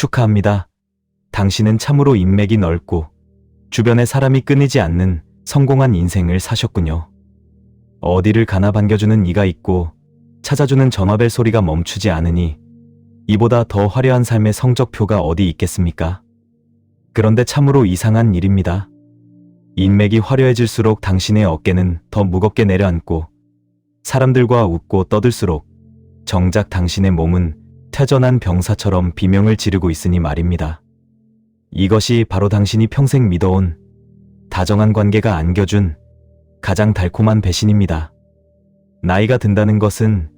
축하합니다. 당신은 참으로 인맥이 넓고 주변에 사람이 끊이지 않는 성공한 인생을 사셨군요. 어디를 가나 반겨주는 이가 있고 찾아주는 전화벨 소리가 멈추지 않으니 이보다 더 화려한 삶의 성적표가 어디 있겠습니까? 그런데 참으로 이상한 일입니다. 인맥이 화려해질수록 당신의 어깨는 더 무겁게 내려앉고 사람들과 웃고 떠들수록 정작 당신의 몸은 퇴전한 병사처럼 비명을 지르고 있으니 말입니다. 이것이 바로 당신이 평생 믿어온 다정한 관계가 안겨준 가장 달콤한 배신입니다. 나이가 든다는 것은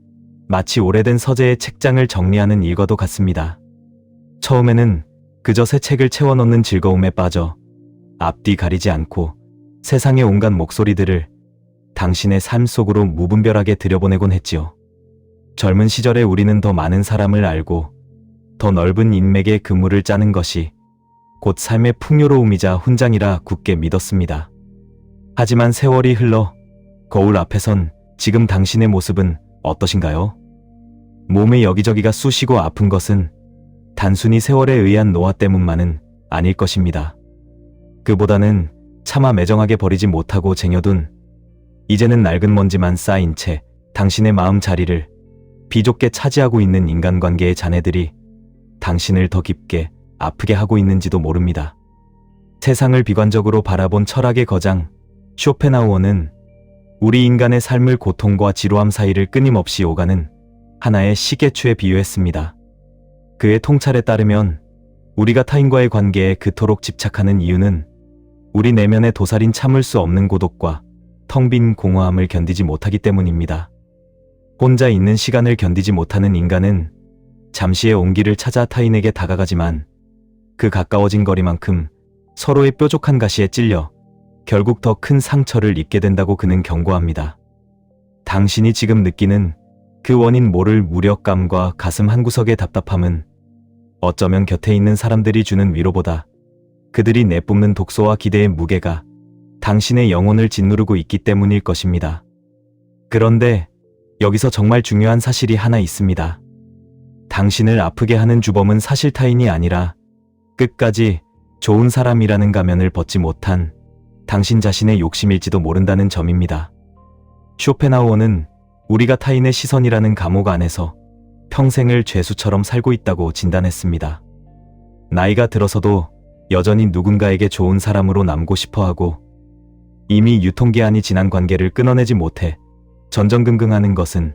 마치 오래된 서재의 책장을 정리하는 일과도 같습니다. 처음에는 그저 새 책을 채워넣는 즐거움에 빠져 앞뒤 가리지 않고 세상의 온갖 목소리들을 당신의 삶 속으로 무분별하게 들여보내곤 했지요. 젊은 시절에 우리는 더 많은 사람을 알고 더 넓은 인맥의 그물을 짜는 것이 곧 삶의 풍요로움이자 훈장이라 굳게 믿었습니다. 하지만 세월이 흘러 거울 앞에선 지금 당신의 모습은 어떠신가요? 몸의 여기저기가 쑤시고 아픈 것은 단순히 세월에 의한 노화 때문만은 아닐 것입니다. 그보다는 차마 매정하게 버리지 못하고 쟁여둔 이제는 낡은 먼지만 쌓인 채 당신의 마음 자리를 비좁게 차지하고 있는 인간관계의 잔해들이 당신을 더 깊게 아프게 하고 있는지도 모릅니다. 세상을 비관적으로 바라본 철학의 거장 쇼펜하우어는 우리 인간의 삶을 고통과 지루함 사이를 끊임없이 오가는 하나의 시계추에 비유했습니다. 그의 통찰에 따르면 우리가 타인과의 관계에 그토록 집착하는 이유는 우리 내면의 도살인 참을 수 없는 고독과 텅 빈 공허함을 견디지 못하기 때문입니다. 혼자 있는 시간을 견디지 못하는 인간은 잠시의 온기를 찾아 타인에게 다가가지만 그 가까워진 거리만큼 서로의 뾰족한 가시에 찔려 결국 더 큰 상처를 입게 된다고 그는 경고합니다. 당신이 지금 느끼는 그 원인 모를 무력감과 가슴 한구석의 답답함은 어쩌면 곁에 있는 사람들이 주는 위로보다 그들이 내뿜는 독소와 기대의 무게가 당신의 영혼을 짓누르고 있기 때문일 것입니다. 그런데 여기서 정말 중요한 사실이 하나 있습니다. 당신을 아프게 하는 주범은 사실 타인이 아니라 끝까지 좋은 사람이라는 가면을 벗지 못한 당신 자신의 욕심일지도 모른다는 점입니다. 쇼펜하우어는 우리가 타인의 시선이라는 감옥 안에서 평생을 죄수처럼 살고 있다고 진단했습니다. 나이가 들어서도 여전히 누군가에게 좋은 사람으로 남고 싶어하고 이미 유통기한이 지난 관계를 끊어내지 못해 전전긍긍하는 것은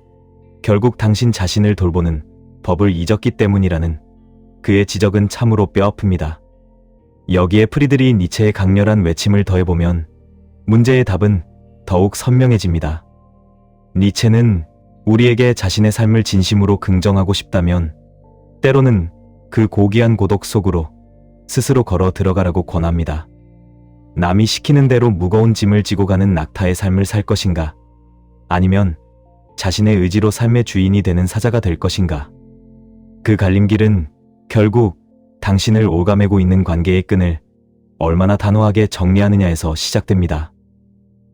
결국 당신 자신을 돌보는 법을 잊었기 때문이라는 그의 지적은 참으로 뼈아픕니다. 여기에 프리드리히 니체의 강렬한 외침을 더해보면 문제의 답은 더욱 선명해집니다. 니체는 우리에게 자신의 삶을 진심으로 긍정하고 싶다면 때로는 그 고귀한 고독 속으로 스스로 걸어 들어가라고 권합니다. 남이 시키는 대로 무거운 짐을 지고 가는 낙타의 삶을 살 것인가? 아니면 자신의 의지로 삶의 주인이 되는 사자가 될 것인가? 그 갈림길은 결국 당신을 올가매고 있는 관계의 끈을 얼마나 단호하게 정리하느냐에서 시작됩니다.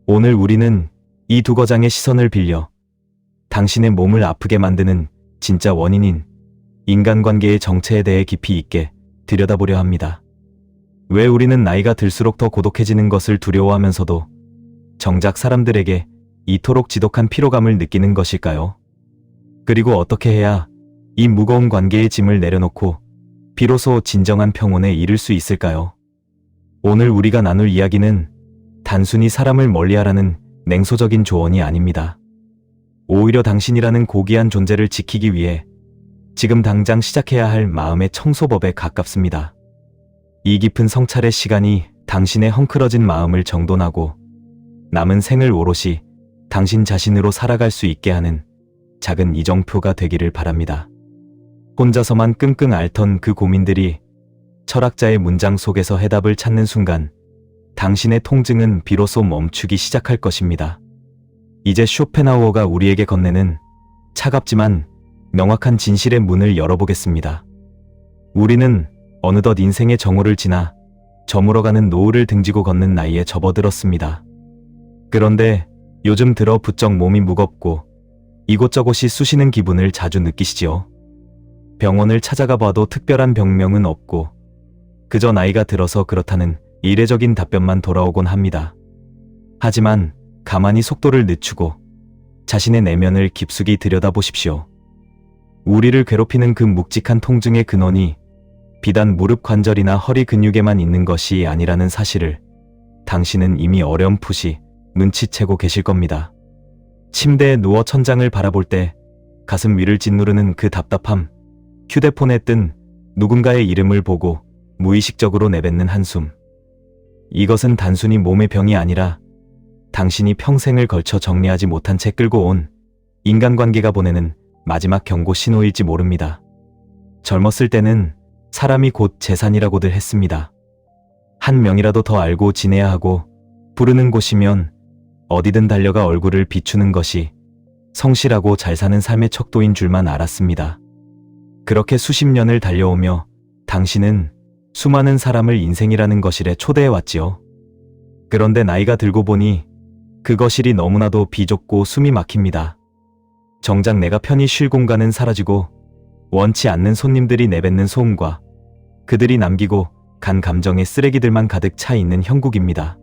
오늘 우리는 이 두 거장의 시선을 빌려 당신의 몸을 아프게 만드는 진짜 원인인 인간관계의 정체에 대해 깊이 있게 들여다보려 합니다. 왜 우리는 나이가 들수록 더 고독해지는 것을 두려워하면서도 정작 사람들에게 이토록 지독한 피로감을 느끼는 것일까요? 그리고 어떻게 해야 이 무거운 관계의 짐을 내려놓고 비로소 진정한 평온에 이를 수 있을까요? 오늘 우리가 나눌 이야기는 단순히 사람을 멀리하라는 냉소적인 조언이 아닙니다. 오히려 당신이라는 고귀한 존재를 지키기 위해 지금 당장 시작해야 할 마음의 청소법에 가깝습니다. 이 깊은 성찰의 시간이 당신의 헝클어진 마음을 정돈하고 남은 생을 오롯이 당신 자신으로 살아갈 수 있게 하는 작은 이정표가 되기를 바랍니다. 혼자서만 끙끙 앓던 그 고민들이 철학자의 문장 속에서 해답을 찾는 순간 당신의 통증은 비로소 멈추기 시작할 것입니다. 이제 쇼펜하우어가 우리에게 건네는 차갑지만 명확한 진실의 문을 열어보겠습니다. 우리는 어느덧 인생의 정오를 지나 저물어가는 노을을 등지고 걷는 나이에 접어들었습니다. 그런데 요즘 들어 부쩍 몸이 무겁고 이곳저곳이 쑤시는 기분을 자주 느끼시지요? 병원을 찾아가 봐도 특별한 병명은 없고 그저 나이가 들어서 그렇다는 이례적인 답변만 돌아오곤 합니다. 하지만 가만히 속도를 늦추고 자신의 내면을 깊숙이 들여다보십시오. 우리를 괴롭히는 그 묵직한 통증의 근원이 비단 무릎 관절이나 허리 근육에만 있는 것이 아니라는 사실을 당신은 이미 어렴풋이 눈치채고 계실 겁니다. 침대에 누워 천장을 바라볼 때 가슴 위를 짓누르는 그 답답함, 휴대폰에 뜬 누군가의 이름을 보고 무의식적으로 내뱉는 한숨. 이것은 단순히 몸의 병이 아니라 당신이 평생을 걸쳐 정리하지 못한 채 끌고 온 인간관계가 보내는 마지막 경고 신호일지 모릅니다. 젊었을 때는 사람이 곧 재산이라고들 했습니다. 한 명이라도 더 알고 지내야 하고 부르는 곳이면 어디든 달려가 얼굴을 비추는 것이 성실하고 잘 사는 삶의 척도인 줄만 알았습니다. 그렇게 수십 년을 달려오며 당신은 수많은 사람을 인생이라는 거실에 초대해 왔지요. 그런데 나이가 들고 보니 그 거실이 너무나도 비좁고 숨이 막힙니다. 정작 내가 편히 쉴 공간은 사라지고 원치 않는 손님들이 내뱉는 소음과 그들이 남기고 간 감정의 쓰레기들만 가득 차 있는 형국입니다.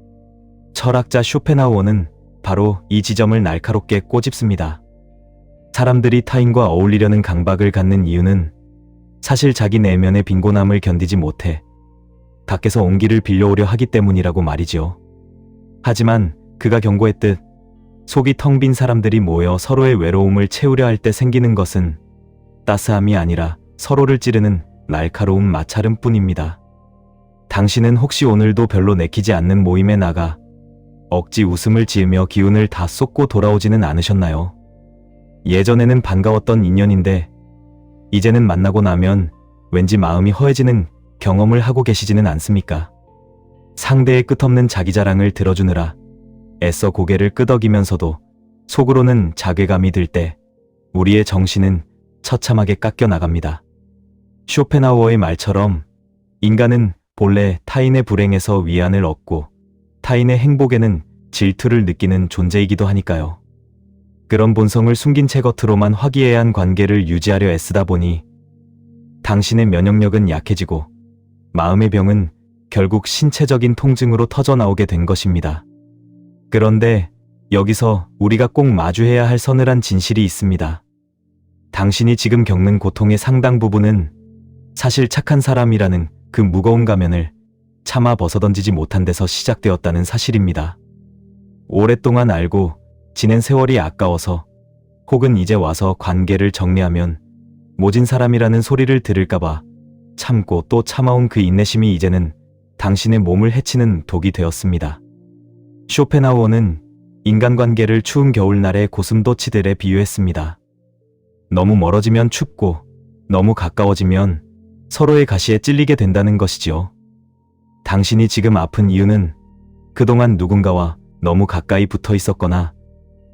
철학자 쇼펜하우어는 바로 이 지점을 날카롭게 꼬집습니다. 사람들이 타인과 어울리려는 강박을 갖는 이유는 사실 자기 내면의 빈곤함을 견디지 못해 밖에서 온기를 빌려오려 하기 때문이라고 말이지요. 하지만 그가 경고했듯 속이 텅 빈 사람들이 모여 서로의 외로움을 채우려 할 때 생기는 것은 따스함이 아니라 서로를 찌르는 날카로운 마찰음 뿐입니다. 당신은 혹시 오늘도 별로 내키지 않는 모임에 나가 억지 웃음을 지으며 기운을 다 쏟고 돌아오지는 않으셨나요? 예전에는 반가웠던 인연인데 이제는 만나고 나면 왠지 마음이 허해지는 경험을 하고 계시지는 않습니까? 상대의 끝없는 자기 자랑을 들어주느라 애써 고개를 끄덕이면서도 속으로는 자괴감이 들 때 우리의 정신은 처참하게 깎여 나갑니다. 쇼펜하우어의 말처럼 인간은 본래 타인의 불행에서 위안을 얻고 타인의 행복에는 질투를 느끼는 존재이기도 하니까요. 그런 본성을 숨긴 채 겉으로만 화기애애한 관계를 유지하려 애쓰다 보니 당신의 면역력은 약해지고 마음의 병은 결국 신체적인 통증으로 터져나오게 된 것입니다. 그런데 여기서 우리가 꼭 마주해야 할 서늘한 진실이 있습니다. 당신이 지금 겪는 고통의 상당 부분은 사실 착한 사람이라는 그 무거운 가면을 차마 벗어던지지 못한 데서 시작되었다는 사실입니다. 오랫동안 알고 지낸 세월이 아까워서 혹은 이제 와서 관계를 정리하면 모진 사람이라는 소리를 들을까봐 참고 또 참아온 그 인내심이 이제는 당신의 몸을 해치는 독이 되었습니다. 쇼펜하우어는 인간관계를 추운 겨울날의 고슴도치들에 비유했습니다. 너무 멀어지면 춥고 너무 가까워지면 서로의 가시에 찔리게 된다는 것이지요. 당신이 지금 아픈 이유는 그동안 누군가와 너무 가까이 붙어 있었거나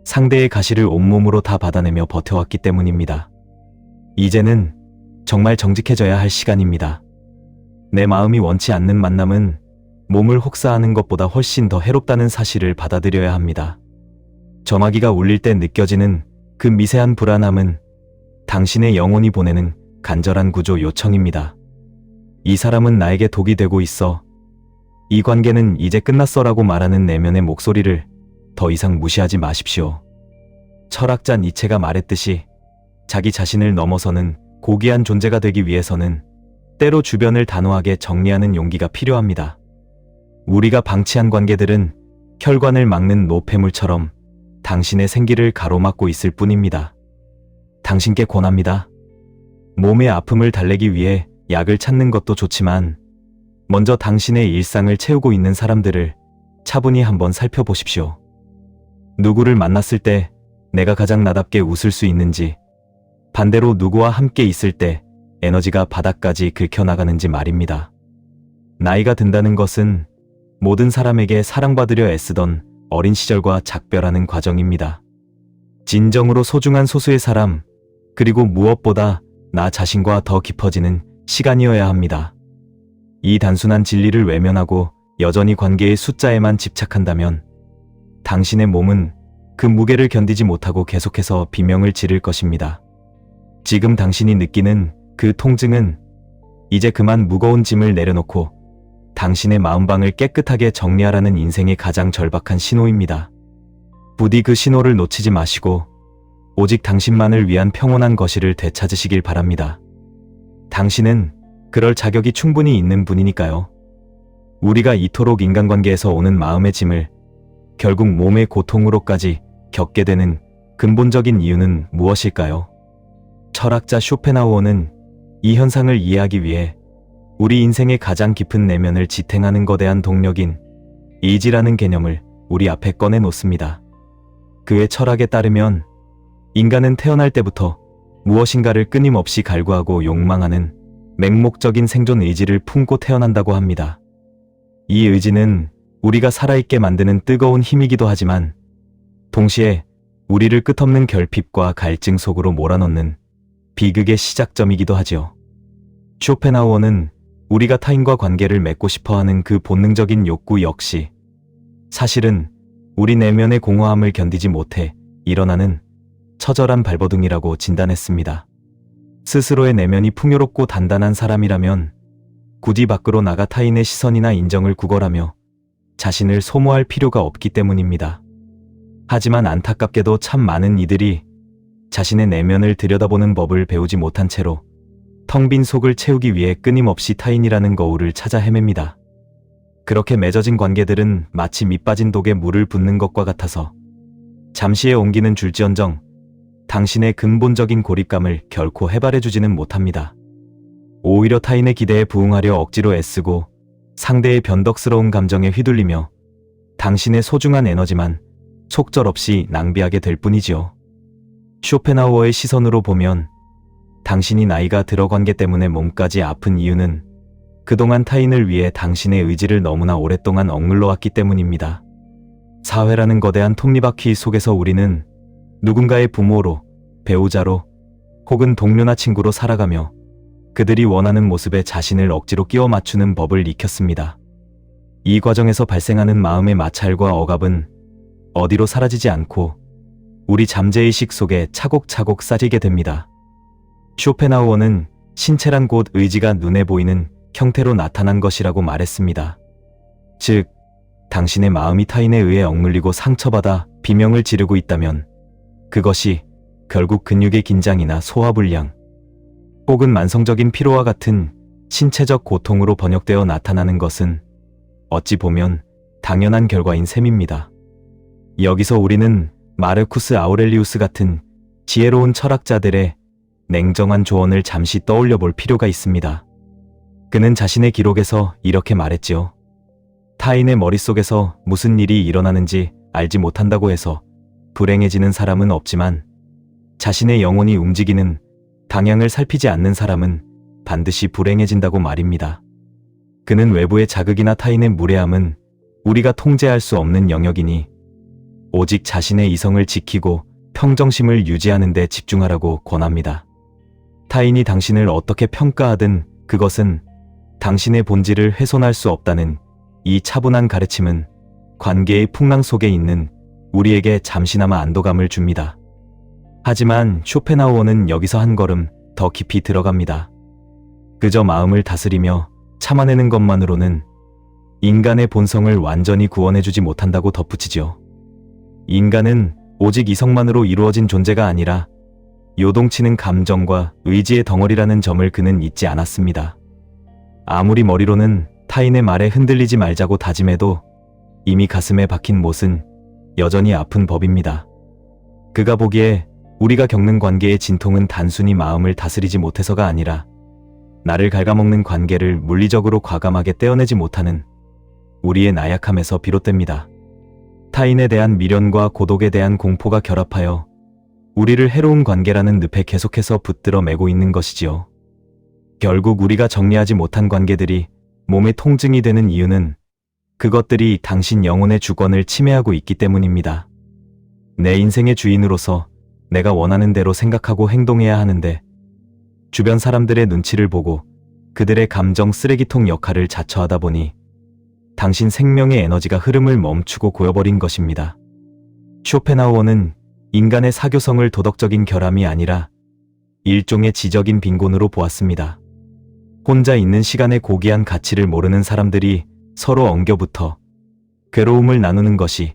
상대의 가시를 온몸으로 다 받아내며 버텨왔기 때문입니다. 이제는 정말 정직해져야 할 시간입니다. 내 마음이 원치 않는 만남은 몸을 혹사하는 것보다 훨씬 더 해롭다는 사실을 받아들여야 합니다. 전화기가 울릴 때 느껴지는 그 미세한 불안함은 당신의 영혼이 보내는 간절한 구조 요청입니다. 이 사람은 나에게 독이 되고 있어. 이 관계는 이제 끝났어라고 말하는 내면의 목소리를 더 이상 무시하지 마십시오. 철학자 니체가 말했듯이 자기 자신을 넘어서는 고귀한 존재가 되기 위해서는 때로 주변을 단호하게 정리하는 용기가 필요합니다. 우리가 방치한 관계들은 혈관을 막는 노폐물처럼 당신의 생기를 가로막고 있을 뿐입니다. 당신께 권합니다. 몸의 아픔을 달래기 위해 약을 찾는 것도 좋지만 먼저 당신의 일상을 채우고 있는 사람들을 차분히 한번 살펴보십시오. 누구를 만났을 때 내가 가장 나답게 웃을 수 있는지, 반대로 누구와 함께 있을 때 에너지가 바닥까지 긁혀나가는지 말입니다. 나이가 든다는 것은 모든 사람에게 사랑받으려 애쓰던 어린 시절과 작별하는 과정입니다. 진정으로 소중한 소수의 사람, 그리고 무엇보다 나 자신과 더 깊어지는 시간이어야 합니다. 이 단순한 진리를 외면하고 여전히 관계의 숫자에만 집착한다면 당신의 몸은 그 무게를 견디지 못하고 계속해서 비명을 지를 것입니다. 지금 당신이 느끼는 그 통증은 이제 그만 무거운 짐을 내려놓고 당신의 마음방을 깨끗하게 정리하라는 인생의 가장 절박한 신호입니다. 부디 그 신호를 놓치지 마시고 오직 당신만을 위한 평온한 거실을 되찾으시길 바랍니다. 당신은 그럴 자격이 충분히 있는 분이니까요. 우리가 이토록 인간관계에서 오는 마음의 짐을 결국 몸의 고통으로까지 겪게 되는 근본적인 이유는 무엇일까요? 철학자 쇼펜하우어는 이 현상을 이해하기 위해 우리 인생의 가장 깊은 내면을 지탱하는 거대한 동력인 의지라는 개념을 우리 앞에 꺼내놓습니다. 그의 철학에 따르면 인간은 태어날 때부터 무엇인가를 끊임없이 갈구하고 욕망하는 맹목적인 생존 의지를 품고 태어난다고 합니다. 이 의지는 우리가 살아있게 만드는 뜨거운 힘이기도 하지만 동시에 우리를 끝없는 결핍과 갈증 속으로 몰아넣는 비극의 시작점이기도 하지요. 쇼펜하우어는 우리가 타인과 관계를 맺고 싶어하는 그 본능적인 욕구 역시 사실은 우리 내면의 공허함을 견디지 못해 일어나는 처절한 발버둥이라고 진단했습니다. 스스로의 내면이 풍요롭고 단단한 사람이라면 굳이 밖으로 나가 타인의 시선이나 인정을 구걸하며 자신을 소모할 필요가 없기 때문입니다. 하지만 안타깝게도 참 많은 이들이 자신의 내면을 들여다보는 법을 배우지 못한 채로 텅 빈 속을 채우기 위해 끊임없이 타인이라는 거울을 찾아 헤맵니다. 그렇게 맺어진 관계들은 마치 밑 빠진 독에 물을 붓는 것과 같아서 잠시의 온기는 줄지언정 당신의 근본적인 고립감을 결코 해발해주지는 못합니다. 오히려 타인의 기대에 부응하려 억지로 애쓰고 상대의 변덕스러운 감정에 휘둘리며 당신의 소중한 에너지만 속절없이 낭비하게 될 뿐이지요. 쇼펜하우어의 시선으로 보면 당신이 나이가 들어 관계 때문에 몸까지 아픈 이유는 그동안 타인을 위해 당신의 의지를 너무나 오랫동안 억눌러 왔기 때문입니다. 사회라는 거대한 톱니바퀴 속에서 우리는 누군가의 부모로, 배우자로, 혹은 동료나 친구로 살아가며 그들이 원하는 모습에 자신을 억지로 끼워 맞추는 법을 익혔습니다. 이 과정에서 발생하는 마음의 마찰과 억압은 어디로 사라지지 않고 우리 잠재의식 속에 차곡차곡 쌓이게 됩니다. 쇼펜하우어는 신체란 곧 의지가 눈에 보이는 형태로 나타난 것이라고 말했습니다. 즉, 당신의 마음이 타인에 의해 억눌리고 상처받아 비명을 지르고 있다면 그것이 결국 근육의 긴장이나 소화불량 혹은 만성적인 피로와 같은 신체적 고통으로 번역되어 나타나는 것은 어찌 보면 당연한 결과인 셈입니다. 여기서 우리는 마르쿠스 아우렐리우스 같은 지혜로운 철학자들의 냉정한 조언을 잠시 떠올려 볼 필요가 있습니다. 그는 자신의 기록에서 이렇게 말했지요. 타인의 머릿속에서 무슨 일이 일어나는지 알지 못한다고 해서 불행해지는 사람은 없지만 자신의 영혼이 움직이는 방향을 살피지 않는 사람은 반드시 불행해진다고 말입니다. 그는 외부의 자극이나 타인의 무례함은 우리가 통제할 수 없는 영역이니 오직 자신의 이성을 지키고 평정심을 유지하는 데 집중하라고 권합니다. 타인이 당신을 어떻게 평가하든 그것은 당신의 본질을 훼손할 수 없다는 이 차분한 가르침은 관계의 풍랑 속에 있는 우리에게 잠시나마 안도감을 줍니다. 하지만 쇼펜하우어는 여기서 한 걸음 더 깊이 들어갑니다. 그저 마음을 다스리며 참아내는 것만으로는 인간의 본성을 완전히 구원해주지 못한다고 덧붙이죠. 인간은 오직 이성만으로 이루어진 존재가 아니라 요동치는 감정과 의지의 덩어리라는 점을 그는 잊지 않았습니다. 아무리 머리로는 타인의 말에 흔들리지 말자고 다짐해도 이미 가슴에 박힌 못은 여전히 아픈 법입니다. 그가 보기에 우리가 겪는 관계의 진통은 단순히 마음을 다스리지 못해서가 아니라 나를 갉아먹는 관계를 물리적으로 과감하게 떼어내지 못하는 우리의 나약함에서 비롯됩니다. 타인에 대한 미련과 고독에 대한 공포가 결합하여 우리를 해로운 관계라는 늪에 계속해서 붙들어 매고 있는 것이지요. 결국 우리가 정리하지 못한 관계들이 몸의 통증이 되는 이유는 그것들이 당신 영혼의 주권을 침해하고 있기 때문입니다. 내 인생의 주인으로서 내가 원하는 대로 생각하고 행동해야 하는데 주변 사람들의 눈치를 보고 그들의 감정 쓰레기통 역할을 자처하다 보니 당신 생명의 에너지가 흐름을 멈추고 고여버린 것입니다. 쇼펜하우어는 인간의 사교성을 도덕적인 결함이 아니라 일종의 지적인 빈곤으로 보았습니다. 혼자 있는 시간의 고귀한 가치를 모르는 사람들이 서로 엉겨붙어 괴로움을 나누는 것이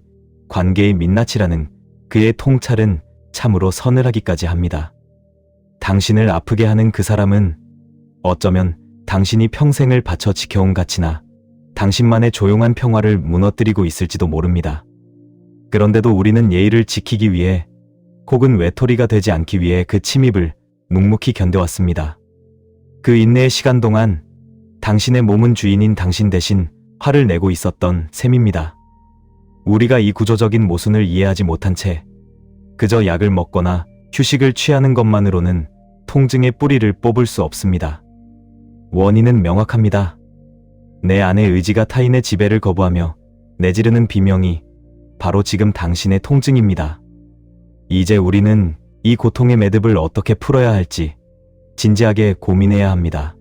관계의 민낯이라는 그의 통찰은 참으로 서늘하기까지 합니다. 당신을 아프게 하는 그 사람은 어쩌면 당신이 평생을 바쳐 지켜온 가치나 당신만의 조용한 평화를 무너뜨리고 있을지도 모릅니다. 그런데도 우리는 예의를 지키기 위해 혹은 외톨이가 되지 않기 위해 그 침입을 묵묵히 견뎌왔습니다. 그 인내의 시간 동안 당신의 몸은 주인인 당신 대신 화를 내고 있었던 셈입니다. 우리가 이 구조적인 모순을 이해하지 못한 채 그저 약을 먹거나 휴식을 취하는 것만으로는 통증의 뿌리를 뽑을 수 없습니다. 원인은 명확합니다. 내 안의 의지가 타인의 지배를 거부하며 내지르는 비명이 바로 지금 당신의 통증입니다. 이제 우리는 이 고통의 매듭을 어떻게 풀어야 할지 진지하게 고민해야 합니다.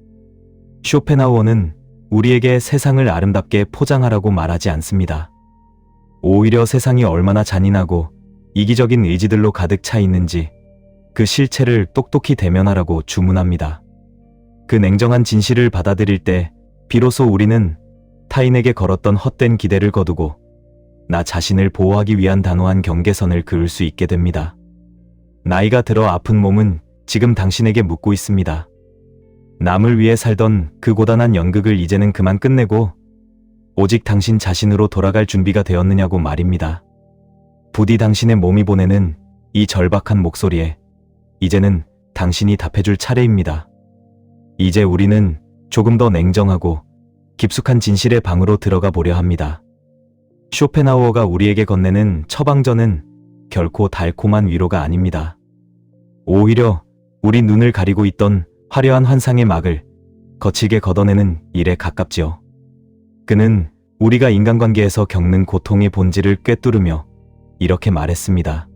쇼펜하우어는 우리에게 세상을 아름답게 포장하라고 말하지 않습니다. 오히려 세상이 얼마나 잔인하고 이기적인 의지들로 가득 차 있는지 그 실체를 똑똑히 대면하라고 주문합니다. 그 냉정한 진실을 받아들일 때 비로소 우리는 타인에게 걸었던 헛된 기대를 거두고 나 자신을 보호하기 위한 단호한 경계선을 그을 수 있게 됩니다. 나이가 들어 아픈 몸은 지금 당신에게 묻고 있습니다. 남을 위해 살던 그 고단한 연극을 이제는 그만 끝내고 오직 당신 자신으로 돌아갈 준비가 되었느냐고 말입니다. 부디 당신의 몸이 보내는 이 절박한 목소리에 이제는 당신이 답해줄 차례입니다. 이제 우리는 조금 더 냉정하고 깊숙한 진실의 방으로 들어가 보려 합니다. 쇼펜하우어가 우리에게 건네는 처방전은 결코 달콤한 위로가 아닙니다. 오히려 우리 눈을 가리고 있던 화려한 환상의 막을 거칠게 걷어내는 일에 가깝지요. 그는 우리가 인간관계에서 겪는 고통의 본질을 꿰뚫으며 이렇게 말했습니다.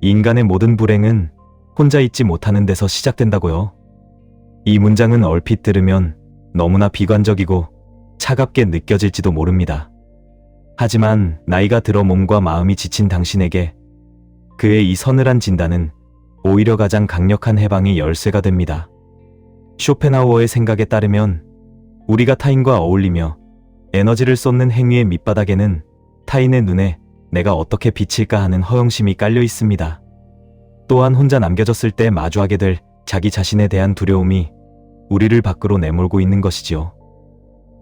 인간의 모든 불행은 혼자 있지 못하는 데서 시작된다고요. 이 문장은 얼핏 들으면 너무나 비관적이고 차갑게 느껴질지도 모릅니다. 하지만 나이가 들어 몸과 마음이 지친 당신에게 그의 이 서늘한 진단은 오히려 가장 강력한 해방의 열쇠가 됩니다. 쇼펜하우어의 생각에 따르면 우리가 타인과 어울리며 에너지를 쏟는 행위의 밑바닥에는 타인의 눈에 내가 어떻게 비칠까 하는 허영심이 깔려 있습니다. 또한 혼자 남겨졌을 때 마주하게 될 자기 자신에 대한 두려움이 우리를 밖으로 내몰고 있는 것이지요.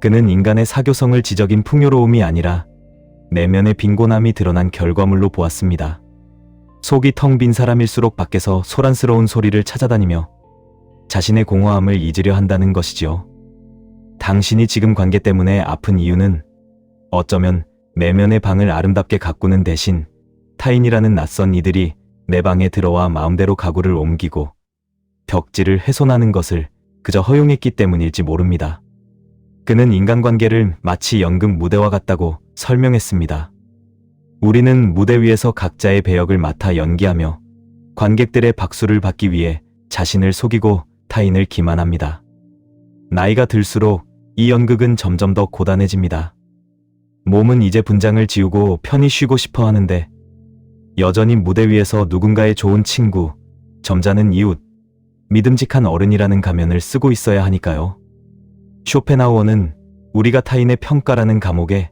그는 인간의 사교성을 지적인 풍요로움이 아니라 내면의 빈곤함이 드러난 결과물로 보았습니다. 속이 텅 빈 사람일수록 밖에서 소란스러운 소리를 찾아다니며 자신의 공허함을 잊으려 한다는 것이지요. 당신이 지금 관계 때문에 아픈 이유는 어쩌면 내면의 방을 아름답게 가꾸는 대신 타인이라는 낯선 이들이 내 방에 들어와 마음대로 가구를 옮기고 벽지를 훼손하는 것을 그저 허용했기 때문일지 모릅니다. 그는 인간관계를 마치 연극 무대와 같다고 설명했습니다. 우리는 무대 위에서 각자의 배역을 맡아 연기하며 관객들의 박수를 받기 위해 자신을 속이고 타인을 기만합니다. 나이가 들수록 이 연극은 점점 더 고단해집니다. 몸은 이제 분장을 지우고 편히 쉬고 싶어 하는데 여전히 무대 위에서 누군가의 좋은 친구, 점잖은 이웃, 믿음직한 어른이라는 가면을 쓰고 있어야 하니까요. 쇼펜하우어는 우리가 타인의 평가라는 감옥에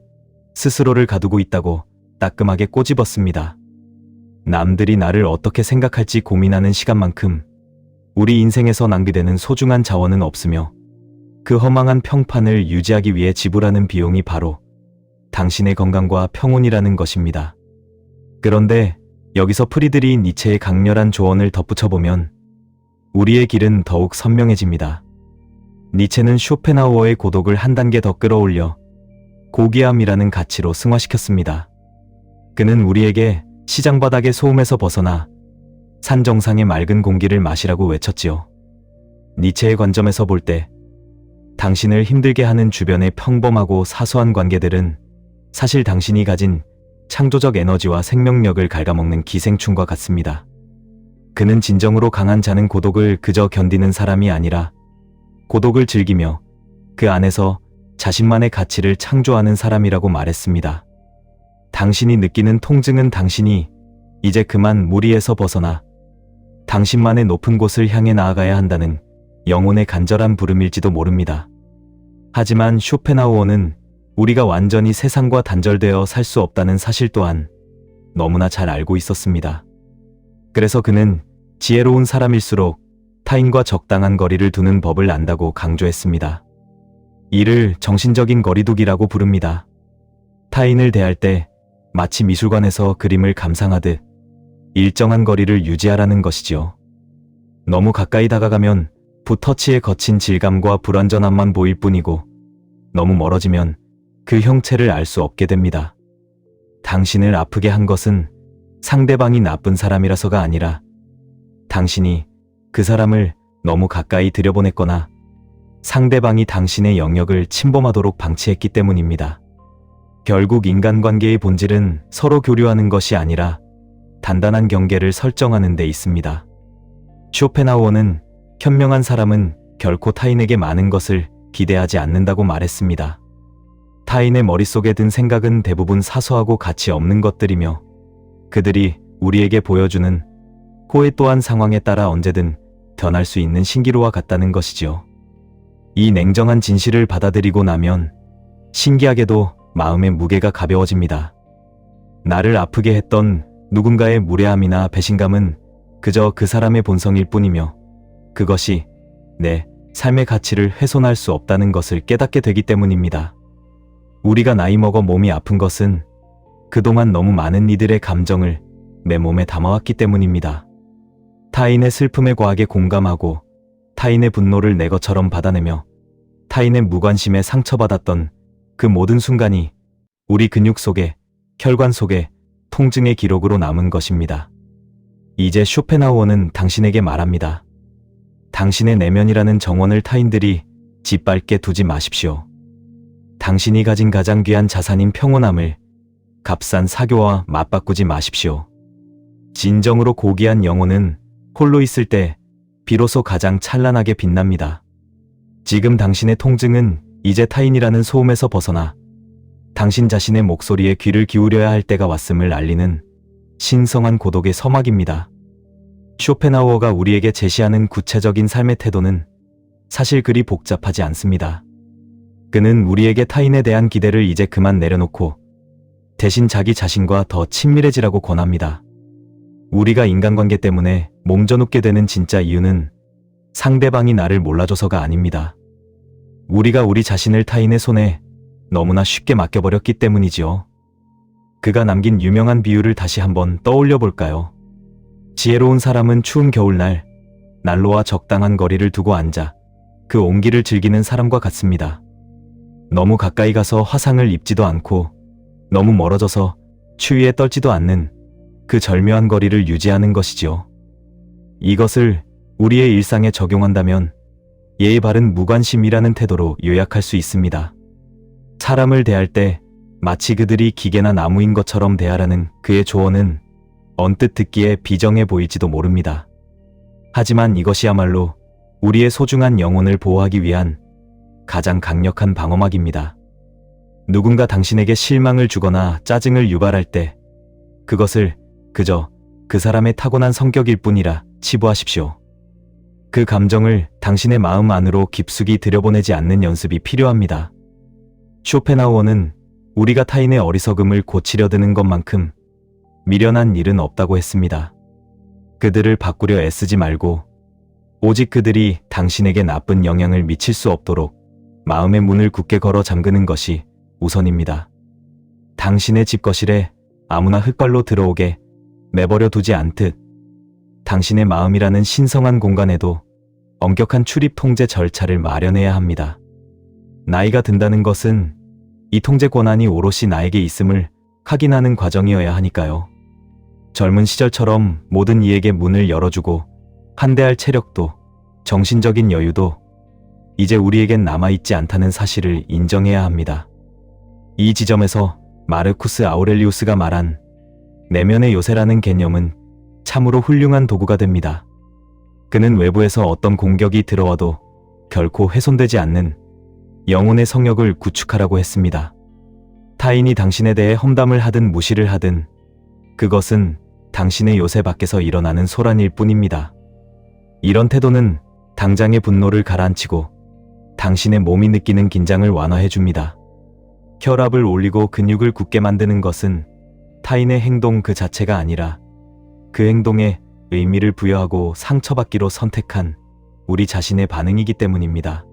스스로를 가두고 있다고 따끔하게 꼬집었습니다. 남들이 나를 어떻게 생각할지 고민하는 시간만큼 우리 인생에서 낭비되는 소중한 자원은 없으며 그 허망한 평판을 유지하기 위해 지불하는 비용이 바로 당신의 건강과 평온이라는 것입니다. 그런데 여기서 프리드리히 니체의 강렬한 조언을 덧붙여보면 우리의 길은 더욱 선명해집니다. 니체는 쇼펜하우어의 고독을 한 단계 더 끌어올려 고귀함이라는 가치로 승화시켰습니다. 그는 우리에게 시장 바닥의 소음에서 벗어나 산 정상의 맑은 공기를 마시라고 외쳤지요. 니체의 관점에서 볼 때 당신을 힘들게 하는 주변의 평범하고 사소한 관계들은 사실 당신이 가진 창조적 에너지와 생명력을 갉아먹는 기생충과 같습니다. 그는 진정으로 강한 자는 고독을 그저 견디는 사람이 아니라 고독을 즐기며 그 안에서 자신만의 가치를 창조하는 사람이라고 말했습니다. 당신이 느끼는 통증은 당신이 이제 그만 무리에서 벗어나 당신만의 높은 곳을 향해 나아가야 한다는 영혼의 간절한 부름일지도 모릅니다. 하지만 쇼펜하우어는 우리가 완전히 세상과 단절되어 살 수 없다는 사실 또한 너무나 잘 알고 있었습니다. 그래서 그는 지혜로운 사람일수록 타인과 적당한 거리를 두는 법을 안다고 강조했습니다. 이를 정신적인 거리두기라고 부릅니다. 타인을 대할 때 마치 미술관에서 그림을 감상하듯 일정한 거리를 유지하라는 것이지요. 너무 가까이 다가가면 붓터치의 거친 질감과 불완전함만 보일 뿐이고 너무 멀어지면 그 형체를 알 수 없게 됩니다. 당신을 아프게 한 것은 상대방이 나쁜 사람이라서가 아니라 당신이 그 사람을 너무 가까이 들여보냈거나 상대방이 당신의 영역을 침범하도록 방치했기 때문입니다. 결국 인간관계의 본질은 서로 교류하는 것이 아니라 단단한 경계를 설정하는 데 있습니다. 쇼펜하우어는 현명한 사람은 결코 타인에게 많은 것을 기대하지 않는다고 말했습니다. 타인의 머릿속에 든 생각은 대부분 사소하고 가치 없는 것들이며 그들이 우리에게 보여주는 호혜 또한 상황에 따라 언제든 변할 수 있는 신기루와 같다는 것이지요. 이 냉정한 진실을 받아들이고 나면 신기하게도 마음의 무게가 가벼워집니다. 나를 아프게 했던 누군가의 무례함이나 배신감은 그저 그 사람의 본성일 뿐이며 그것이 내 삶의 가치를 훼손할 수 없다는 것을 깨닫게 되기 때문입니다. 우리가 나이 먹어 몸이 아픈 것은 그동안 너무 많은 이들의 감정을 내 몸에 담아왔기 때문입니다. 타인의 슬픔에 과하게 공감하고 타인의 분노를 내 것처럼 받아내며 타인의 무관심에 상처받았던 그 모든 순간이 우리 근육 속에, 혈관 속에 통증의 기록으로 남은 것입니다. 이제 쇼펜하우어는 당신에게 말합니다. 당신의 내면이라는 정원을 타인들이 짓밟게 두지 마십시오. 당신이 가진 가장 귀한 자산인 평온함을 값싼 사교와 맞바꾸지 마십시오. 진정으로 고귀한 영혼은 홀로 있을 때 비로소 가장 찬란하게 빛납니다. 지금 당신의 통증은 이제 타인이라는 소음에서 벗어나 당신 자신의 목소리에 귀를 기울여야 할 때가 왔음을 알리는 신성한 고독의 서막입니다. 쇼펜하우어가 우리에게 제시하는 구체적인 삶의 태도는 사실 그리 복잡하지 않습니다. 그는 우리에게 타인에 대한 기대를 이제 그만 내려놓고 대신 자기 자신과 더 친밀해지라고 권합니다. 우리가 인간관계 때문에 몸져눕게 되는 진짜 이유는 상대방이 나를 몰라줘서가 아닙니다. 우리가 우리 자신을 타인의 손에 너무나 쉽게 맡겨버렸기 때문이지요. 그가 남긴 유명한 비유를 다시 한번 떠올려 볼까요? 지혜로운 사람은 추운 겨울날 난로와 적당한 거리를 두고 앉아 그 온기를 즐기는 사람과 같습니다. 너무 가까이 가서 화상을 입지도 않고 너무 멀어져서 추위에 떨지도 않는 그 절묘한 거리를 유지하는 것이지요. 이것을 우리의 일상에 적용한다면 예의 바른 무관심이라는 태도로 요약할 수 있습니다. 사람을 대할 때 마치 그들이 기계나 나무인 것처럼 대하라는 그의 조언은 언뜻 듣기에 비정해 보일지도 모릅니다. 하지만 이것이야말로 우리의 소중한 영혼을 보호하기 위한 가장 강력한 방어막입니다. 누군가 당신에게 실망을 주거나 짜증을 유발할 때 그것을 그저 그 사람의 타고난 성격일 뿐이라 치부하십시오. 그 감정을 당신의 마음 안으로 깊숙이 들여보내지 않는 연습이 필요합니다. 쇼펜하우어는 우리가 타인의 어리석음을 고치려 드는 것만큼 미련한 일은 없다고 했습니다. 그들을 바꾸려 애쓰지 말고 오직 그들이 당신에게 나쁜 영향을 미칠 수 없도록 마음의 문을 굳게 걸어 잠그는 것이 우선입니다. 당신의 집거실에 아무나 흙발로 들어오게 내버려 두지 않듯 당신의 마음이라는 신성한 공간에도 엄격한 출입 통제 절차를 마련해야 합니다. 나이가 든다는 것은 이 통제 권한이 오롯이 나에게 있음을 확인하는 과정이어야 하니까요. 젊은 시절처럼 모든 이에게 문을 열어주고 환대할 체력도 정신적인 여유도 이제 우리에겐 남아있지 않다는 사실을 인정해야 합니다. 이 지점에서 마르쿠스 아우렐리우스가 말한 내면의 요새라는 개념은 참으로 훌륭한 도구가 됩니다. 그는 외부에서 어떤 공격이 들어와도 결코 훼손되지 않는 영혼의 성역을 구축하라고 했습니다. 타인이 당신에 대해 험담을 하든 무시를 하든 그것은 당신의 요새 밖에서 일어나는 소란일 뿐입니다. 이런 태도는 당장의 분노를 가라앉히고 당신의 몸이 느끼는 긴장을 완화해 줍니다. 혈압을 올리고 근육을 굳게 만드는 것은 타인의 행동 그 자체가 아니라 그 행동에 의미를 부여하고 상처받기로 선택한 우리 자신의 반응이기 때문입니다.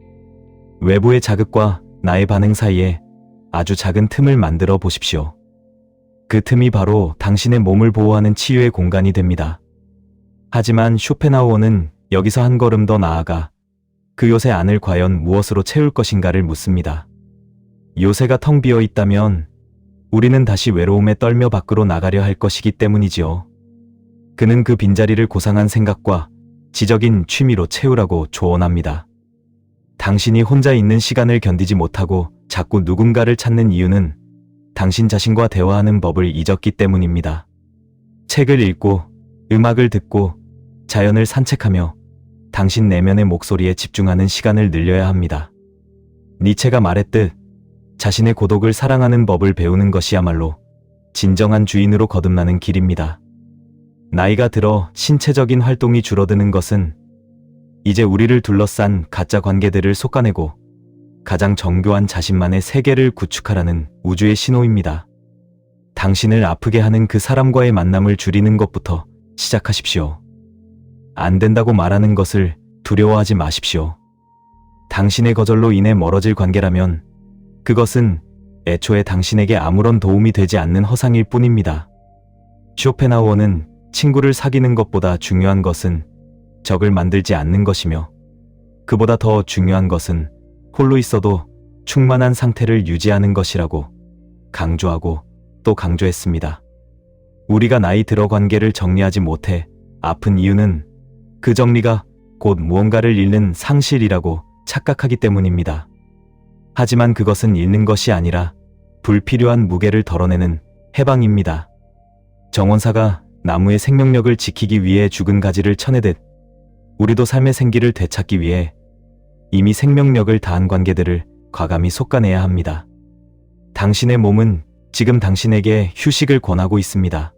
외부의 자극과 나의 반응 사이에 아주 작은 틈을 만들어 보십시오. 그 틈이 바로 당신의 몸을 보호하는 치유의 공간이 됩니다. 하지만 쇼펜하우어는 여기서 한 걸음 더 나아가 그 요새 안을 과연 무엇으로 채울 것인가를 묻습니다. 요새가 텅 비어 있다면 우리는 다시 외로움에 떨며 밖으로 나가려 할 것이기 때문이지요. 그는 그 빈자리를 고상한 생각과 지적인 취미로 채우라고 조언합니다. 당신이 혼자 있는 시간을 견디지 못하고 자꾸 누군가를 찾는 이유는 당신 자신과 대화하는 법을 잊었기 때문입니다. 책을 읽고 음악을 듣고 자연을 산책하며 당신 내면의 목소리에 집중하는 시간을 늘려야 합니다. 니체가 말했듯 자신의 고독을 사랑하는 법을 배우는 것이야말로 진정한 주인으로 거듭나는 길입니다. 나이가 들어 신체적인 활동이 줄어드는 것은 이제 우리를 둘러싼 가짜 관계들을 솎아내고 가장 정교한 자신만의 세계를 구축하라는 우주의 신호입니다. 당신을 아프게 하는 그 사람과의 만남을 줄이는 것부터 시작하십시오. 안 된다고 말하는 것을 두려워하지 마십시오. 당신의 거절로 인해 멀어질 관계라면 그것은 애초에 당신에게 아무런 도움이 되지 않는 허상일 뿐입니다. 쇼펜하우어는 친구를 사귀는 것보다 중요한 것은 적을 만들지 않는 것이며 그보다 더 중요한 것은 홀로 있어도 충만한 상태를 유지하는 것이라고 강조하고 또 강조했습니다. 우리가 나이 들어 관계를 정리하지 못해 아픈 이유는 그 정리가 곧 무언가를 잃는 상실이라고 착각하기 때문입니다. 하지만 그것은 잃는 것이 아니라 불필요한 무게를 덜어내는 해방입니다. 정원사가 나무의 생명력을 지키기 위해 죽은 가지를 쳐내듯 우리도 삶의 생기를 되찾기 위해 이미 생명력을 다한 관계들을 과감히 솎아내야 합니다. 당신의 몸은 지금 당신에게 휴식을 권하고 있습니다.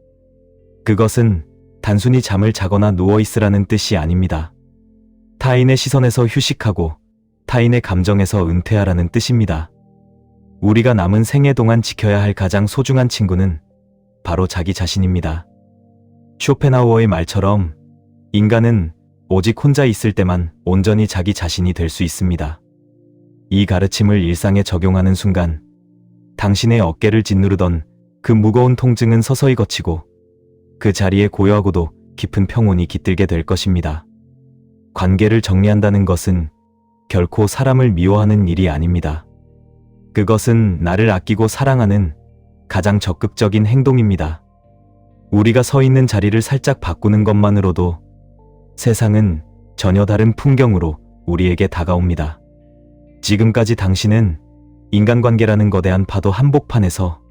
그것은 단순히 잠을 자거나 누워 있으라는 뜻이 아닙니다. 타인의 시선에서 휴식하고 타인의 감정에서 은퇴하라는 뜻입니다. 우리가 남은 생애 동안 지켜야 할 가장 소중한 친구는 바로 자기 자신입니다. 쇼펜하우어의 말처럼 인간은 오직 혼자 있을 때만 온전히 자기 자신이 될 수 있습니다. 이 가르침을 일상에 적용하는 순간 당신의 어깨를 짓누르던 그 무거운 통증은 서서히 거치고 그 자리에 고요하고도 깊은 평온이 깃들게 될 것입니다. 관계를 정리한다는 것은 결코 사람을 미워하는 일이 아닙니다. 그것은 나를 아끼고 사랑하는 가장 적극적인 행동입니다. 우리가 서 있는 자리를 살짝 바꾸는 것만으로도 세상은 전혀 다른 풍경으로 우리에게 다가옵니다. 지금까지 당신은 인간관계라는 거대한 파도 한복판에서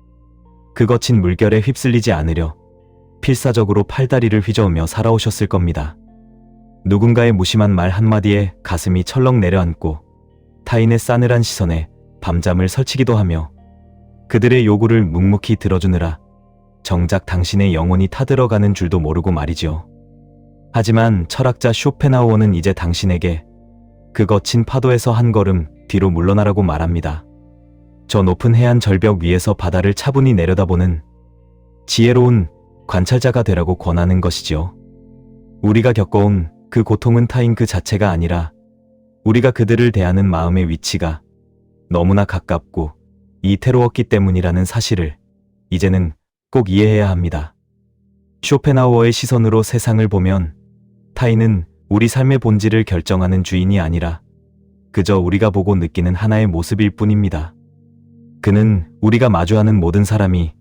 그 거친 물결에 휩쓸리지 않으려 필사적으로 팔다리를 휘저으며 살아오셨을 겁니다. 누군가의 무심한 말 한마디에 가슴이 철렁 내려앉고 타인의 싸늘한 시선에 밤잠을 설치기도 하며 그들의 요구를 묵묵히 들어주느라 정작 당신의 영혼이 타들어가는 줄도 모르고 말이지요. 하지만 철학자 쇼펜하우어는 이제 당신에게 그 거친 파도에서 한 걸음 뒤로 물러나라고 말합니다. 저 높은 해안 절벽 위에서 바다를 차분히 내려다보는 지혜로운 관찰자가 되라고 권하는 것이지요. 우리가 겪어온 그 고통은 타인 그 자체가 아니라 우리가 그들을 대하는 마음의 위치가 너무나 가깝고 이태로웠기 때문이라는 사실을 이제는 꼭 이해해야 합니다. 쇼펜하우어의 시선으로 세상을 보면 타인은 우리 삶의 본질을 결정하는 주인이 아니라 그저 우리가 보고 느끼는 하나의 모습일 뿐입니다. 그는 우리가 마주하는 모든 사람이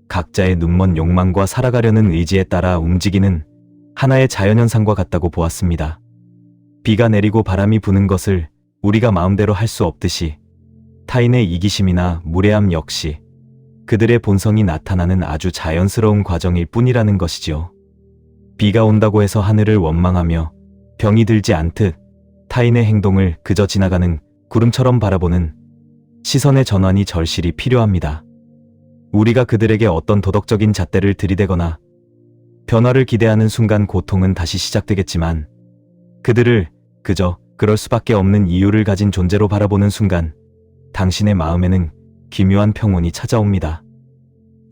각자의 눈먼 욕망과 살아가려는 의지에 따라 움직이는 하나의 자연현상과 같다고 보았습니다. 비가 내리고 바람이 부는 것을 우리가 마음대로 할 수 없듯이 타인의 이기심이나 무례함 역시 그들의 본성이 나타나는 아주 자연스러운 과정일 뿐이라는 것이지요. 비가 온다고 해서 하늘을 원망하며 병이 들지 않듯 타인의 행동을 그저 지나가는 구름처럼 바라보는 시선의 전환이 절실히 필요합니다. 우리가 그들에게 어떤 도덕적인 잣대를 들이대거나 변화를 기대하는 순간 고통은 다시 시작되겠지만 그들을 그저 그럴 수밖에 없는 이유를 가진 존재로 바라보는 순간 당신의 마음에는 기묘한 평온이 찾아옵니다.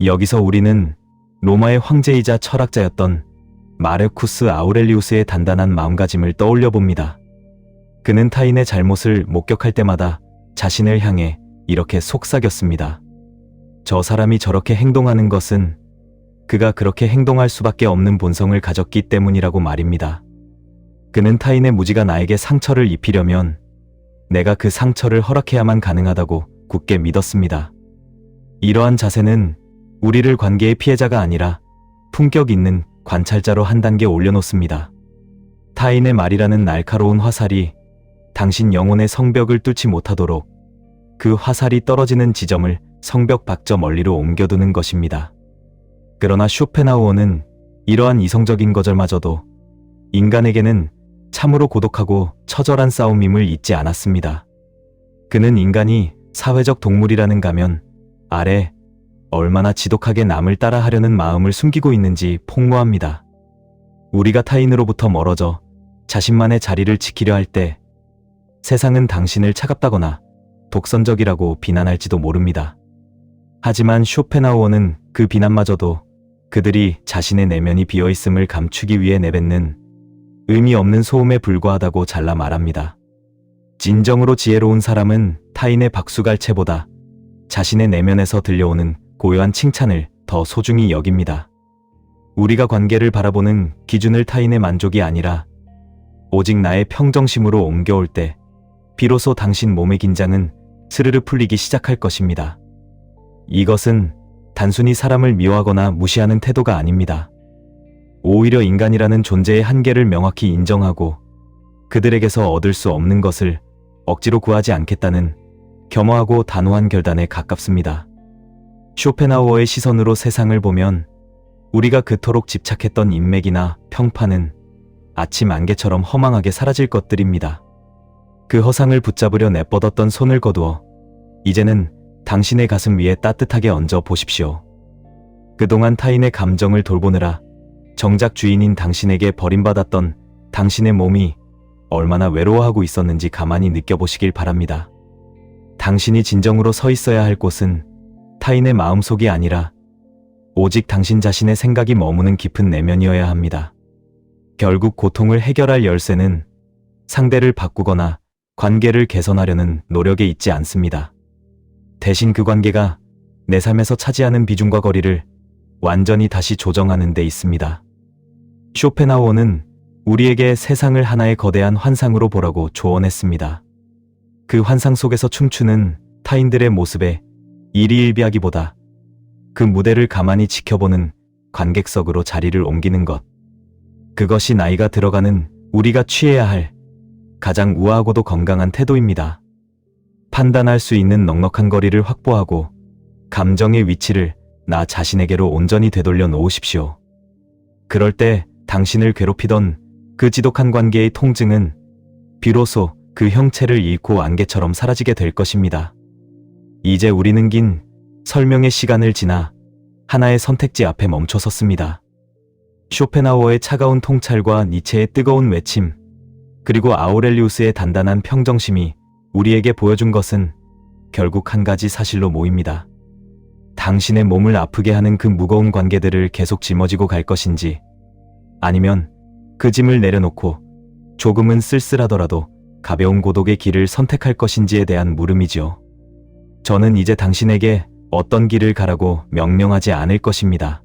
여기서 우리는 로마의 황제이자 철학자였던 마르쿠스 아우렐리우스의 단단한 마음가짐을 떠올려 봅니다. 그는 타인의 잘못을 목격할 때마다 자신을 향해 이렇게 속삭였습니다. 저 사람이 저렇게 행동하는 것은 그가 그렇게 행동할 수밖에 없는 본성을 가졌기 때문이라고 말입니다. 그는 타인의 무지가 나에게 상처를 입히려면 내가 그 상처를 허락해야만 가능하다고 굳게 믿었습니다. 이러한 자세는 우리를 관계의 피해자가 아니라 품격 있는 관찰자로 한 단계 올려놓습니다. 타인의 말이라는 날카로운 화살이 당신 영혼의 성벽을 뚫지 못하도록 그 화살이 떨어지는 지점을 성벽 밖저 멀리로 옮겨두는 것입니다. 그러나 쇼펜하우어는 이러한 이성적인 거절마저도 인간에게는 참으로 고독하고 처절한 싸움임을 잊지 않았습니다. 그는 인간이 사회적 동물이라는 가면 아래 얼마나 지독하게 남을 따라하려는 마음을 숨기고 있는지 폭로합니다. 우리가 타인으로부터 멀어져 자신만의 자리를 지키려 할 때 세상은 당신을 차갑다거나 독선적이라고 비난할지도 모릅니다. 하지만 쇼펜하우어는 그 비난마저도 그들이 자신의 내면이 비어있음을 감추기 위해 내뱉는 의미 없는 소음에 불과하다고 잘라 말합니다. 진정으로 지혜로운 사람은 타인의 박수갈채보다 자신의 내면에서 들려오는 고요한 칭찬을 더 소중히 여깁니다. 우리가 관계를 바라보는 기준을 타인의 만족이 아니라 오직 나의 평정심으로 옮겨올 때 비로소 당신 몸의 긴장은 스르르 풀리기 시작할 것입니다. 이것은 단순히 사람을 미워하거나 무시하는 태도가 아닙니다. 오히려 인간이라는 존재의 한계를 명확히 인정하고 그들에게서 얻을 수 없는 것을 억지로 구하지 않겠다는 겸허하고 단호한 결단에 가깝습니다. 쇼펜하우어의 시선으로 세상을 보면 우리가 그토록 집착했던 인맥이나 평판은 아침 안개처럼 허망하게 사라질 것들입니다. 그 허상을 붙잡으려 내뻗었던 손을 거두어 이제는 당신의 가슴 위에 따뜻하게 얹어 보십시오. 그동안 타인의 감정을 돌보느라 정작 주인인 당신에게 버림받았던 당신의 몸이 얼마나 외로워하고 있었는지 가만히 느껴보시길 바랍니다. 당신이 진정으로 서 있어야 할 곳은 타인의 마음속이 아니라 오직 당신 자신의 생각이 머무는 깊은 내면이어야 합니다. 결국 고통을 해결할 열쇠는 상대를 바꾸거나 관계를 개선하려는 노력에 있지 않습니다. 대신 그 관계가 내 삶에서 차지하는 비중과 거리를 완전히 다시 조정하는 데 있습니다. 쇼펜하우어는 우리에게 세상을 하나의 거대한 환상으로 보라고 조언했습니다. 그 환상 속에서 춤추는 타인들의 모습에 일희일비하기보다 그 무대를 가만히 지켜보는 관객석으로 자리를 옮기는 것. 그것이 나이가 들어가는 우리가 취해야 할 가장 우아하고도 건강한 태도입니다. 판단할 수 있는 넉넉한 거리를 확보하고 감정의 위치를 나 자신에게로 온전히 되돌려 놓으십시오. 그럴 때 당신을 괴롭히던 그 지독한 관계의 통증은 비로소 그 형체를 잃고 안개처럼 사라지게 될 것입니다. 이제 우리는 긴 설명의 시간을 지나 하나의 선택지 앞에 멈춰섰습니다. 쇼펜하우어의 차가운 통찰과 니체의 뜨거운 외침, 그리고 아우렐리우스의 단단한 평정심이 우리에게 보여준 것은 결국 한 가지 사실로 모입니다. 당신의 몸을 아프게 하는 그 무거운 관계들을 계속 짊어지고 갈 것인지, 아니면 그 짐을 내려놓고 조금은 쓸쓸하더라도 가벼운 고독의 길을 선택할 것인지에 대한 물음이지요. 저는 이제 당신에게 어떤 길을 가라고 명령하지 않을 것입니다.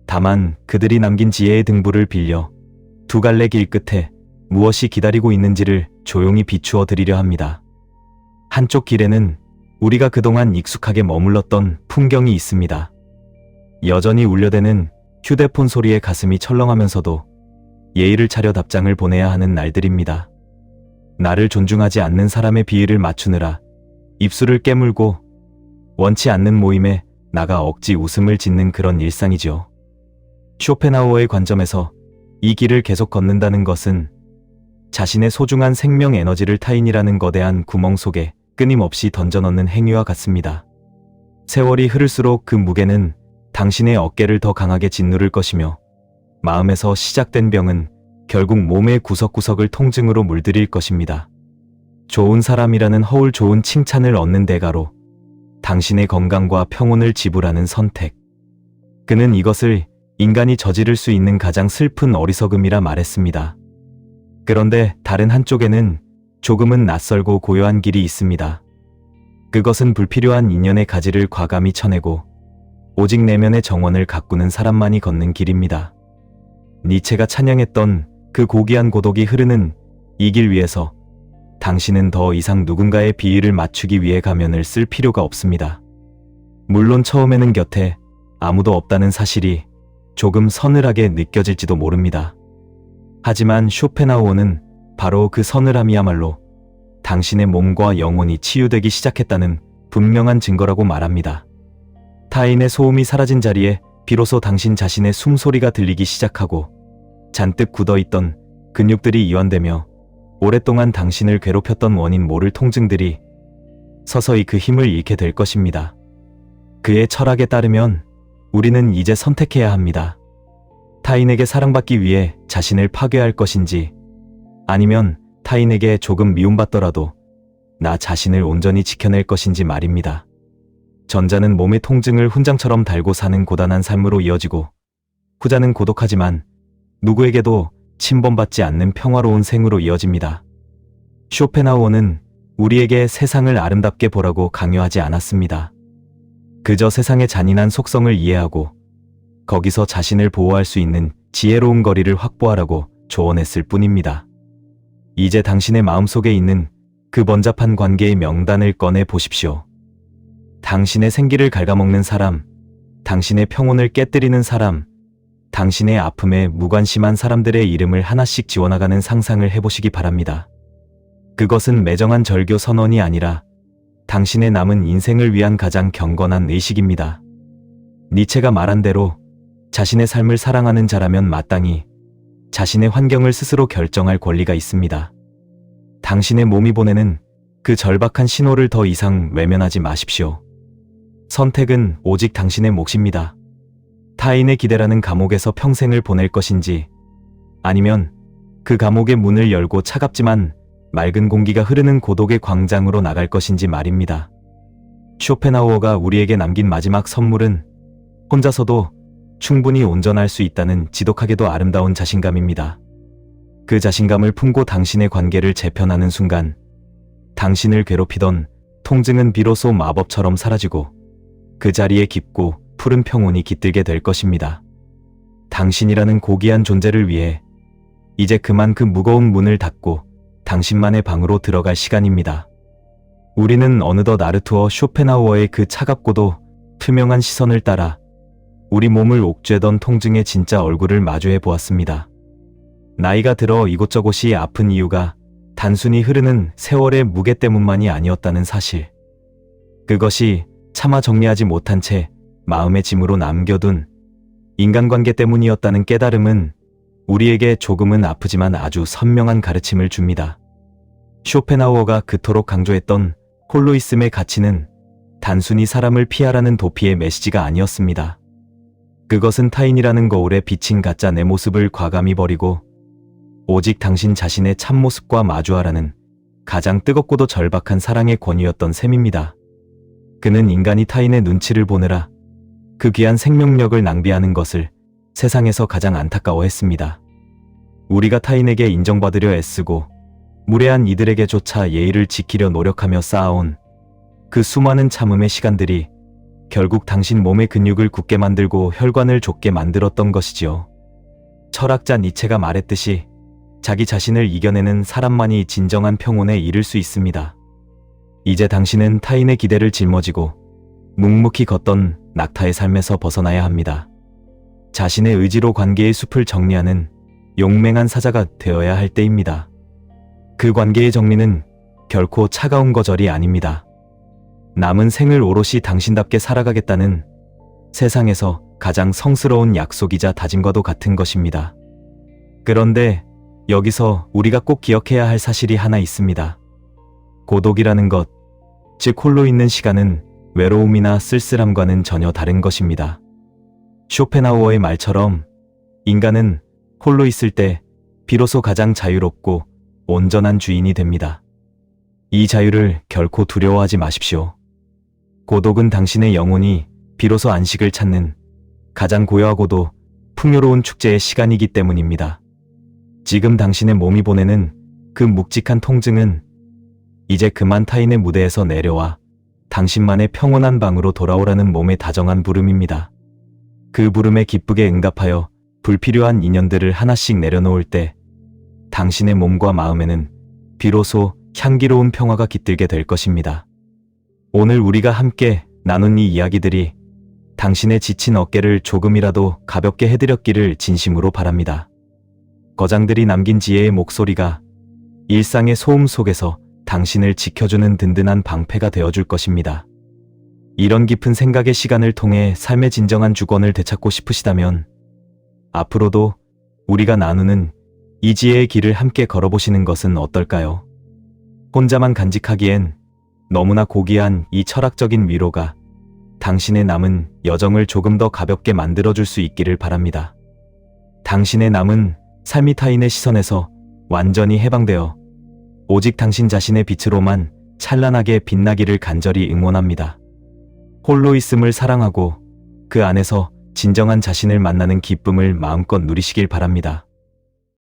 다만 그들이 남긴 지혜의 등불을 빌려 두 갈래 길 끝에 무엇이 기다리고 있는지를 조용히 비추어 드리려 합니다. 한쪽 길에는 우리가 그동안 익숙하게 머물렀던 풍경이 있습니다. 여전히 울려대는 휴대폰 소리에 가슴이 철렁하면서도 예의를 차려 답장을 보내야 하는 날들입니다. 나를 존중하지 않는 사람의 비위를 맞추느라 입술을 깨물고 원치 않는 모임에 나가 억지 웃음을 짓는 그런 일상이죠. 쇼펜하우어의 관점에서 이 길을 계속 걷는다는 것은 자신의 소중한 생명 에너지를 타인이라는 거대한 구멍 속에 끊임없이 던져넣는 행위와 같습니다. 세월이 흐를수록 그 무게는 당신의 어깨를 더 강하게 짓누를 것이며 마음에서 시작된 병은 결국 몸의 구석구석을 통증으로 물들일 것입니다. 좋은 사람이라는 허울 좋은 칭찬을 얻는 대가로 당신의 건강과 평온을 지불하는 선택. 그는 이것을 인간이 저지를 수 있는 가장 슬픈 어리석음이라 말했습니다. 그런데 다른 한쪽에는 조금은 낯설고 고요한 길이 있습니다. 그것은 불필요한 인연의 가지를 과감히 쳐내고 오직 내면의 정원을 가꾸는 사람만이 걷는 길입니다. 니체가 찬양했던 그 고귀한 고독이 흐르는 이 길 위에서 당신은 더 이상 누군가의 비위를 맞추기 위해 가면을 쓸 필요가 없습니다. 물론 처음에는 곁에 아무도 없다는 사실이 조금 서늘하게 느껴질지도 모릅니다. 하지만 쇼펜하우어는 바로 그 서늘함이야말로 당신의 몸과 영혼이 치유되기 시작했다는 분명한 증거라고 말합니다. 타인의 소음이 사라진 자리에 비로소 당신 자신의 숨소리가 들리기 시작하고 잔뜩 굳어있던 근육들이 이완되며 오랫동안 당신을 괴롭혔던 원인 모를 통증들이 서서히 그 힘을 잃게 될 것입니다. 그의 철학에 따르면 우리는 이제 선택해야 합니다. 타인에게 사랑받기 위해 자신을 파괴할 것인지 아니면 타인에게 조금 미움받더라도 나 자신을 온전히 지켜낼 것인지 말입니다. 전자는 몸의 통증을 훈장처럼 달고 사는 고단한 삶으로 이어지고 후자는 고독하지만 누구에게도 침범받지 않는 평화로운 생으로 이어집니다. 쇼펜하우어는 우리에게 세상을 아름답게 보라고 강요하지 않았습니다. 그저 세상의 잔인한 속성을 이해하고 거기서 자신을 보호할 수 있는 지혜로운 거리를 확보하라고 조언했을 뿐입니다. 이제 당신의 마음속에 있는 그 번잡한 관계의 명단을 꺼내 보십시오. 당신의 생기를 갉아먹는 사람, 당신의 평온을 깨뜨리는 사람, 당신의 아픔에 무관심한 사람들의 이름을 하나씩 지워나가는 상상을 해보시기 바랍니다. 그것은 매정한 절교 선언이 아니라 당신의 남은 인생을 위한 가장 경건한 의식입니다. 니체가 말한 대로 자신의 삶을 사랑하는 자라면 마땅히 자신의 환경을 스스로 결정할 권리가 있습니다. 당신의 몸이 보내는 그 절박한 신호를 더 이상 외면하지 마십시오. 선택은 오직 당신의 몫입니다. 타인의 기대라는 감옥에서 평생을 보낼 것인지 아니면 그 감옥의 문을 열고 차갑지만 맑은 공기가 흐르는 고독의 광장으로 나갈 것인지 말입니다. 쇼펜하우어가 우리에게 남긴 마지막 선물은 혼자서도 충분히 온전할 수 있다는 지독하게도 아름다운 자신감입니다. 그 자신감을 품고 당신의 관계를 재편하는 순간 당신을 괴롭히던 통증은 비로소 마법처럼 사라지고 그 자리에 깊고 푸른 평온이 깃들게 될 것입니다. 당신이라는 고귀한 존재를 위해 이제 그만 그 무거운 문을 닫고 당신만의 방으로 들어갈 시간입니다. 우리는 어느덧 아르투어 쇼펜하우어의 그 차갑고도 투명한 시선을 따라 우리 몸을 옥죄던 통증의 진짜 얼굴을 마주해 보았습니다. 나이가 들어 이곳저곳이 아픈 이유가 단순히 흐르는 세월의 무게 때문만이 아니었다는 사실. 그것이 차마 정리하지 못한 채 마음의 짐으로 남겨둔 인간관계 때문이었다는 깨달음은 우리에게 조금은 아프지만 아주 선명한 가르침을 줍니다. 쇼펜하우어가 그토록 강조했던 홀로이즘의 가치는 단순히 사람을 피하라는 도피의 메시지가 아니었습니다. 그것은 타인이라는 거울에 비친 가짜 내 모습을 과감히 버리고 오직 당신 자신의 참모습과 마주하라는 가장 뜨겁고도 절박한 사랑의 권유였던 셈입니다. 그는 인간이 타인의 눈치를 보느라 그 귀한 생명력을 낭비하는 것을 세상에서 가장 안타까워했습니다. 우리가 타인에게 인정받으려 애쓰고 무례한 이들에게조차 예의를 지키려 노력하며 쌓아온 그 수많은 참음의 시간들이 결국 당신 몸의 근육을 굳게 만들고 혈관을 좁게 만들었던 것이지요. 철학자 니체가 말했듯이 자기 자신을 이겨내는 사람만이 진정한 평온에 이를 수 있습니다. 이제 당신은 타인의 기대를 짊어지고 묵묵히 걷던 낙타의 삶에서 벗어나야 합니다. 자신의 의지로 관계의 숲을 정리하는 용맹한 사자가 되어야 할 때입니다. 그 관계의 정리는 결코 차가운 거절이 아닙니다. 남은 생을 오롯이 당신답게 살아가겠다는 세상에서 가장 성스러운 약속이자 다짐과도 같은 것입니다. 그런데 여기서 우리가 꼭 기억해야 할 사실이 하나 있습니다. 고독이라는 것, 즉 홀로 있는 시간은 외로움이나 쓸쓸함과는 전혀 다른 것입니다. 쇼펜하우어의 말처럼 인간은 홀로 있을 때 비로소 가장 자유롭고 온전한 주인이 됩니다. 이 자유를 결코 두려워하지 마십시오. 고독은 당신의 영혼이 비로소 안식을 찾는 가장 고요하고도 풍요로운 축제의 시간이기 때문입니다. 지금 당신의 몸이 보내는 그 묵직한 통증은 이제 그만 타인의 무대에서 내려와 당신만의 평온한 방으로 돌아오라는 몸의 다정한 부름입니다. 그 부름에 기쁘게 응답하여 불필요한 인연들을 하나씩 내려놓을 때 당신의 몸과 마음에는 비로소 향기로운 평화가 깃들게 될 것입니다. 오늘 우리가 함께 나눈 이 이야기들이 당신의 지친 어깨를 조금이라도 가볍게 해드렸기를 진심으로 바랍니다. 거장들이 남긴 지혜의 목소리가 일상의 소음 속에서 당신을 지켜주는 든든한 방패가 되어줄 것입니다. 이런 깊은 생각의 시간을 통해 삶의 진정한 주권을 되찾고 싶으시다면 앞으로도 우리가 나누는 이 지혜의 길을 함께 걸어보시는 것은 어떨까요? 혼자만 간직하기엔 너무나 고귀한 이 철학적인 위로가 당신의 남은 여정을 조금 더 가볍게 만들어줄 수 있기를 바랍니다. 당신의 남은 삶이 타인의 시선에서 완전히 해방되어 오직 당신 자신의 빛으로만 찬란하게 빛나기를 간절히 응원합니다. 홀로 있음을 사랑하고 그 안에서 진정한 자신을 만나는 기쁨을 마음껏 누리시길 바랍니다.